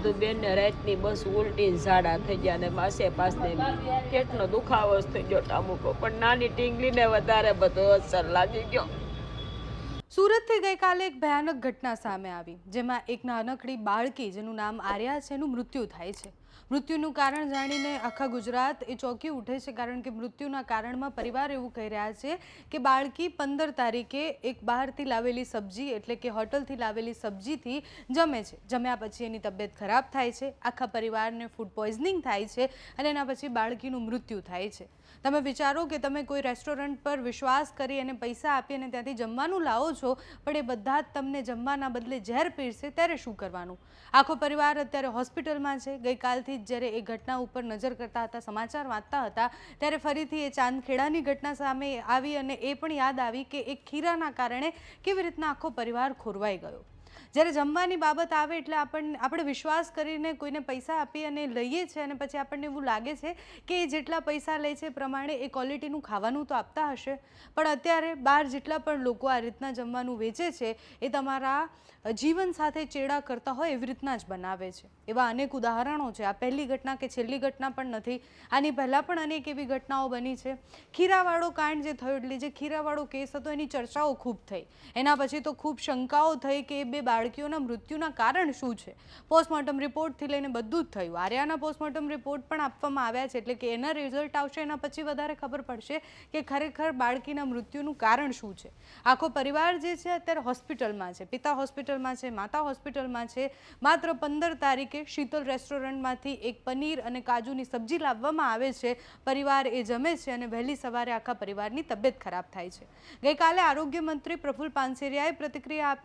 કીધું બેનને રાતની બસ ઉલટી ઝાડા થઈ ગયા ને માસે પાસને પેટનો દુખાવો જ થઈ ગયો ટામુકો, પણ નાની ટીંગલીને વધારે બધો અસર લાગી ગયો. સુરતથી ગઈકાલે એક ભયાનક ઘટના સામે આવી, જેમાં એક નાનકડી બાળકી જેનું નામ આર્યા છે એનું મૃત્યુ થાય છે. મૃત્યુનું કારણ જાણીને આખા ગુજરાત એ ચોંકી ઉઠે છે, કારણ કે મૃત્યુના કારણમાં પરિવાર એવું કહી રહ્યા છે કે બાળકી 15 તારીખે એક બહારથી લાવેલી સબ્જી એટલે કે હોટલથી લાવેલી સબ્જીથી જમે છે. જમ્યા પછી એની તબિયત ખરાબ થાય છે, આખા પરિવારને ફૂડ પોઈઝનિંગ થાય છે અને એના પછી બાળકીનું મૃત્યુ થાય છે. તમે વિચારો કે તમે કોઈ રેસ્ટોરન્ટ પર વિશ્વાસ કરી અને પૈસા આપી અને ત્યાંથી જમવાનું લાવો છો, પણ એ બધા જ તમને જમવાના બદલે ઝેર પીરસે, ત્યારે શું કરવાનું? આખો પરિવાર અત્યારે હોસ્પિટલમાં છે. ગઈકાલથી જ્યારે એ ઘટના ઉપર નજર કરતા હતા, સમાચાર વાંચતા હતા, ત્યારે ફરીથી એ ચાંદખેડાની ઘટના સામે આવી અને એ પણ યાદ આવી કે એક ખીરાના કારણે કેવી રીતના આખો પરિવાર ખોરવાઈ ગયો. જ્યારે જમવાની બાબત આવે એટલે આપણે વિશ્વાસ કરીને કોઈને પૈસા આપી અને લઈએ છીએ અને પછી આપણને એવું લાગે છે કે એ જેટલા પૈસા લે છે એ પ્રમાણે એ ક્વોલિટીનું ખાવાનું તો આપતા હશે, પણ અત્યારે બહાર જેટલા પણ લોકો આ રીતના જમવાનું વેચે છે એ તમારા જીવન સાથે ચેડા કરતા હોય એવી રીતના જ બનાવે છે. એવા અનેક ઉદાહરણો છે. આ પહેલી ઘટના કે છેલ્લી ઘટના પણ નથી, આની પહેલાં પણ અનેક એવી ઘટનાઓ બની છે. ખીરાવાળો કાંડ જે થયો એટલે જે ખીરાવાળો કેસ હતો એની ચર્ચાઓ ખૂબ થઈ, એના પછી તો ખૂબ શંકાઓ થઈ કે એ બે બાળકીઓના મૃત્યુના કારણ શું છે. પોસ્ટમોર્ટમ રિપોર્ટથી લઈને બધું જ થયું. આર્યાના પોસ્ટમોર્ટમ રિપોર્ટ પણ આપવામાં આવ્યા છે, એટલે કે એના રિઝલ્ટ આવશે એના પછી વધારે ખબર પડશે કે ખરેખર બાળકીના મૃત્યુનું કારણ શું છે. આખો પરિવાર જે છે અત્યારે હોસ્પિટલમાં છે. પિતા હોસ્પિટલમાં છે, માતા હોસ્પિટલમાં છે. માત્ર 15 તારીખે શીતલ રેસ્ટોરન્ટમાંથી એક પનીર અને કાજુની સબ્જી લાવવામાં આવે છે. પરિવાર એ જમે છે અને વહેલી સવારે આખા પરિવારની તબિયત ખરાબ થાય છે. ગઈકાલે આરોગ્ય મંત્રી પ્રફુલ પાનસેરિયાએ પ્રતિક્રિયા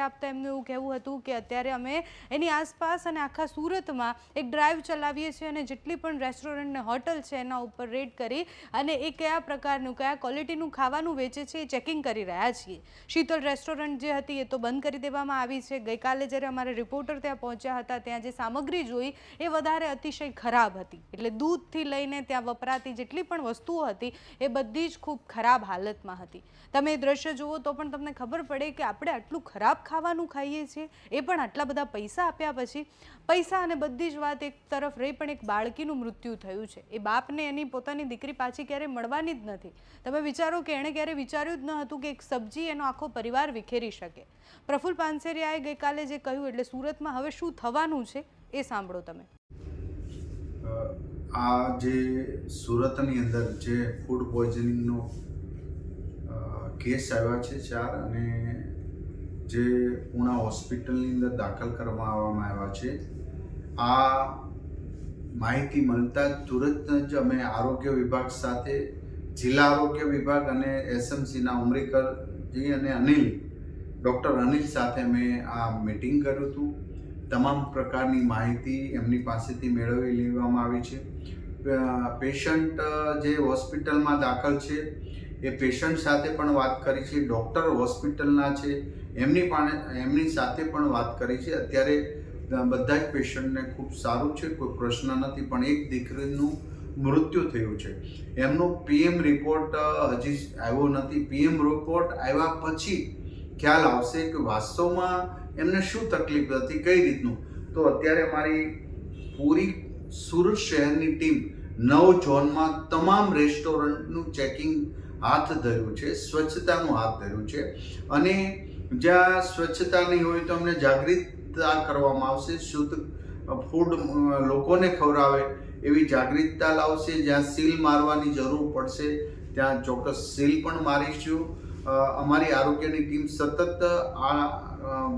આપતા એમનું એવું કહેવું હતું કે અત્યારે અમે એની આસપાસ અને આખા સુરતમાં એક ડ્રાઈવ ચલાવીએ છીએ અને જેટલી પણ રેસ્ટોરન્ટ ને હોટલ છે એના ઉપર રેડ કરી અને એ કયા પ્રકારનું કયા ક્વોલિટીનું ખાવાનું વેચે છે એ ચેકિંગ કરી રહ્યા છીએ. શીતલ રેસ્ટોરન્ટ જે હતી એ તો બંધ કરી દેવામાં આવી છે. ગઈકાલે જ્યારે અમારા રિપોર્ટર ત્યાં પહોંચ્યા હતા, ત્યાં જે સામગ્રી જોઈ એ વધારે અતિશય ખરાબ હતી. એટલે દૂધથી લઈને ત્યાં વપરાતી જેટલી પણ વસ્તુઓ હતી એ બધી જ ખૂબ ખરાબ હાલતમાં હતી. તમે એ દ્રશ્ય જુઓ તો પણ તમને ખબર પડે કે આપણે આટલું ખરાબ ખાવાનું ખાઈએ છીએ, એ પણ આટલા બધા પૈસા આપ્યા પછી. પૈસા અને બધી જ વાત એક તરફ રહી, પણ એક બાળકીનું મૃત્યુ થયું છે. એ બાપને એની પોતાની દીકરી પાછી ક્યારેય મળવાની જ નથી. તમે વિચારો કે એણે ક્યારે વિચાર્યું જ ન હતું કે એક સબ્જી એનો આખો પરિવાર વિખેરી શકે. પ્રફુલ પાનસેરિયાએ ગઈકાલે જે કહ્યું, એટલે સુરતમાં હવે શું થવાનું છે એ સાંભળો તમે. આ જે સુરતની અંદર જે ફૂડ પોઈઝનિંગનો કેસ આવ્યા છે 4, અને જે પૂણા હોસ્પિટલની અંદર દાખલ કરવામાં આવ્યા છે, આ માહિતી મળતા જ તુરંત જ અમે આરોગ્ય વિભાગ સાથે જિલ્લા આરોગ્ય વિભાગ અને એસએમસીના ઉમરીકરજી અને ડૉક્ટર અનિલ સાથે મેં આ મિટિંગ કર્યું હતું. તમામ પ્રકારની માહિતી એમની પાસેથી મેળવી લેવામાં આવી છે. પેશન્ટ જે હોસ્પિટલમાં દાખલ છે એ પેશન્ટ સાથે પણ વાત કરી છે, ડૉક્ટર હોસ્પિટલના છે એમની સાથે પણ વાત કરી છે. અત્યારે બધા જ પેશન્ટને ખૂબ સારું છે, કોઈ પ્રશ્ન નથી, પણ એક દીકરીનું મૃત્યુ થયું છે. એમનો PM રિપોર્ટ હજી આવ્યો નથી. PM રિપોર્ટ આવ્યા પછી ખ્યાલ આવશે કે વાસ્તવમાં એમને શું તકલીફ હતી, કઈ રીતનું. તો અત્યારે મારી પૂરી સુરત શહેરની ટીમ 9 ઝોનમાં તમામ રેસ્ટોરન્ટનું ચેકિંગ હાથ ધર્યું છે, સ્વચ્છતાનું હાથ ધર્યું છે. અને જ્યાં સ્વચ્છતા નહીં હોય તો અમને જાગૃતતા કરવામાં આવશે. શુદ્ધ ફૂડ લોકોને ખવડાવે એવી જાગૃતતા લાવશે. જ્યાં સીલ મારવાની જરૂર પડશે ત્યાં ચોક્કસ સીલ પણ મારીશું. અમારી આરોગ્યની ટીમ સતત આ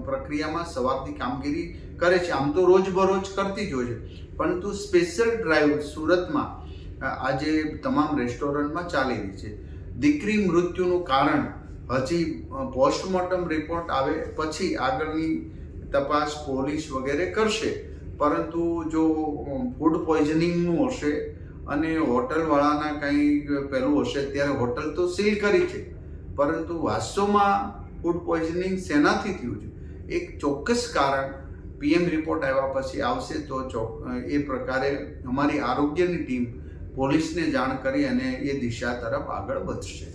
પ્રક્રિયામાં સવારથી કામગીરી કરે છે. આમ તો રોજબરોજ કરતી જ હોય છે, પરંતુ સ્પેશિયલ ડ્રાઈવ સુરતમાં આજે તમામ રેસ્ટોરન્ટમાં ચાલી રહી છે. દીકરી મૃત્યુનું કારણ હજી પોસ્ટમોર્ટમ રિપોર્ટ આવે પછી આગળની તપાસ પોલીસ વગેરે કરશે. પરંતુ જો ફૂડ પોઈઝનિંગનું હશે અને હોટલવાળાના કંઈ પેલું હશે, ત્યારે હોટલ તો સીલ કરી છે, પરંતુ વાસ્તવમાં ફૂડ પોઈઝનિંગ શેનાથી થયું છે એક ચોક્કસ કારણ PM રિપોર્ટ આવ્યા પછી આવશે. તો એ પ્રકારે અમારી આરોગ્યની ટીમ પોલીસને જાણ કરી અને એ દિશા તરફ આગળ વધશે.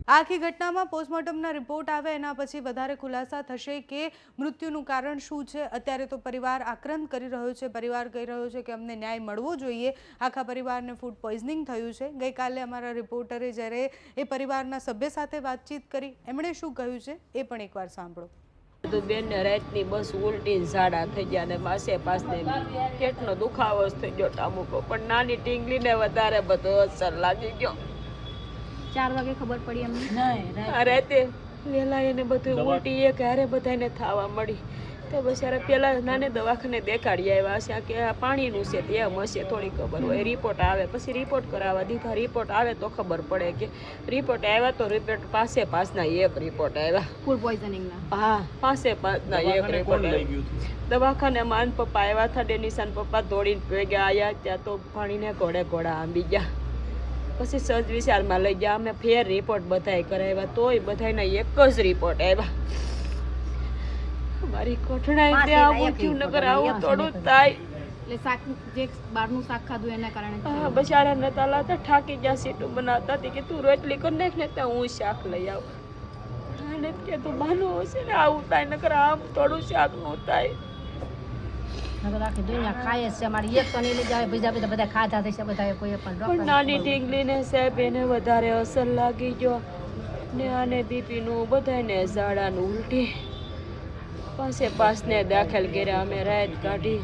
આખી ઘટનામાં પોસ્ટમોર્ટમના રિપોર્ટ આવે એના પછી વધારે ખુલાસા થશે કે મૃત્યુનું કારણ શું છે. અત્યારે તો પરિવાર આક્રંદ કરી રહ્યો છે. પરિવાર કહી રહ્યો છે કે અમને ન્યાય મળવો જોઈએ. આખા પરિવારને ફૂડ પોઈઝનિંગ થયું છે. ગઈકાલે અમારા રિપોર્ટરે જ્યારે એ પરિવારના સભ્ય સાથે વાતચીત કરી એમણે શું કહ્યું છે એ પણ એકવાર સાંભળો. બેન રાતની બસ ઉલટી ઝાડા થઈ ગયા ને માસે પાસને પેટનો દુખાવો થઈ ગયો ટામુકો પણ નાની ટીંગલીને વધારે બધો અસર લાગી ગયો. 4 વાગે ખબર પડી અમને. આ રાતે વહેલા એને બધું ઉલટી એક હારે બધાને થવા મળી. તો બિચારા પેલા નાને દવાખાને દેખાડી આવ્યા છે કે આ પાણીનું છે તેમ હશે થોડી ખબર હોય. રિપોર્ટ આવે પછી રિપોર્ટ કરાવવા દીધા. રિપોર્ટ આવે તો ખબર પડે કે રિપોર્ટ આવ્યા તો રિપોર્ટ પાસના એક રિપોર્ટ આવ્યા. ફૂડ પોઈઝનિંગના. હા પાસના એક રિપોર્ટ આવ્યા. દવાખાને માન પપ્પા આવ્યા હતા. ડેનિશાન પપ્પા દોડીને ભેગા આવ્યા ત્યાં તો પાણીને ઘોડા આંબી ગયા. પછી સજ વિચારમાં લઈ ગયા. અમે ફેર રિપોર્ટ બધાય કરાવ્યા તોય બધાના એક જ રિપોર્ટ આવ્યા. મારી કોઠણાઈ ત્યાં આવું થયું નકર આવું થોડું થાય. એટલે શાક જે બહારનું શાક ખાધું એના કારણે. હા બચારા નતા લાતા ઠાકી ગયા. સીટું બનાવતા હતી કે તું રોટલી કરી નાખ ને ત્યાં હું શાક લઈ આવું. અને કે તું બાનું હશે ને આવું થાય નકર આમ થોડું શાક નું થાય. આખી દુનિયા ખાય છે. અમારી એક તો નહીં લઈ જાય બીજા બધા ખાધા થશે બધા કોઈ પણ નાની ઢીંગલીને સાહેબ એને વધારે અસર લાગી ગયો ને આને બીપીનું બધાને ઝાડાનું ઉલટી પાસને દાખલ કર્યા. અમે રાત કાઢી